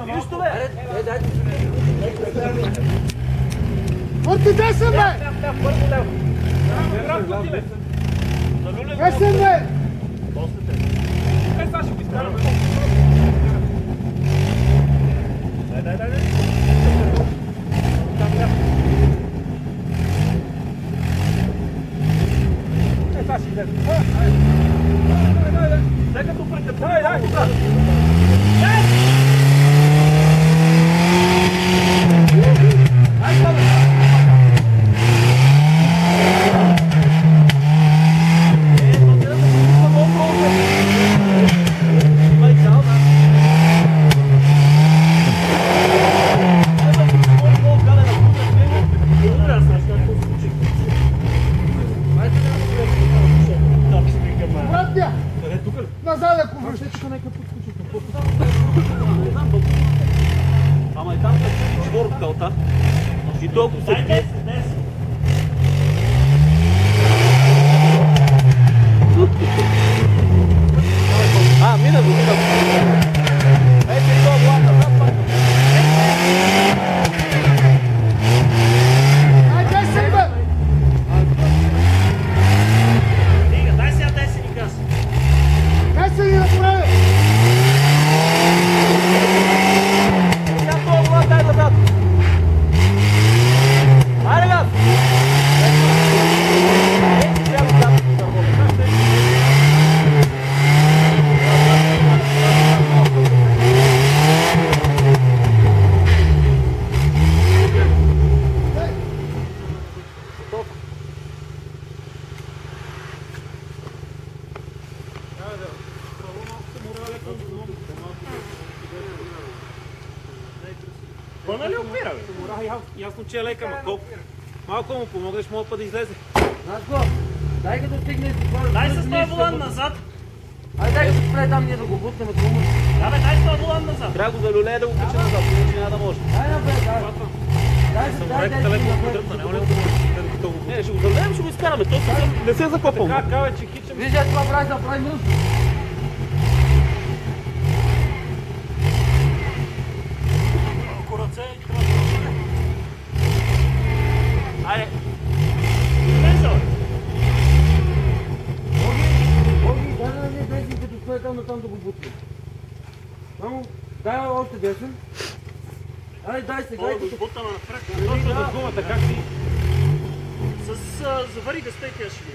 Нищо бе! Върти десен, бе! Десен, бе! Сега ще го изкараме. Дай. Сега ще излезе. Дай като прекъпва. Дай. Назад, ако връщаш, нека подскочи. Ама и там се чвор в калта. И толкова се пие. Мина го. Ето това влада, запад. Ай, десен, бе! Дай сега десен и газ. Десен и направи! Сега това влада, дай да брат. Айде газ! Пълна ли опира, бе? Ясно, че е лека, ма колко? Малко му помогнеш, мога път да излезе. Знаеш го, дай като стигне и Дай с този волан назад. Дай като спре там ние да го бутнем клума. Да бе, дай с този волан назад. Трябва го залюлея да го кача назад, иначе няма да може. Дай напред, дай. Самореката леко го подръпна, няма ли да може? Не, ще го залюлеем, ще го изкараме, то не се е закопал. Така, каве, че хичам. Виж, това прави да прави мръс. Малко ръце и трябва да може. Айде. Боги, дай на ние десен, като стоя там натам да го бутнем. Само, дай още десен. Дай сега. Мога да го бутаме напред. Точно за гумата, как си? С завари гъста и тя ще ги.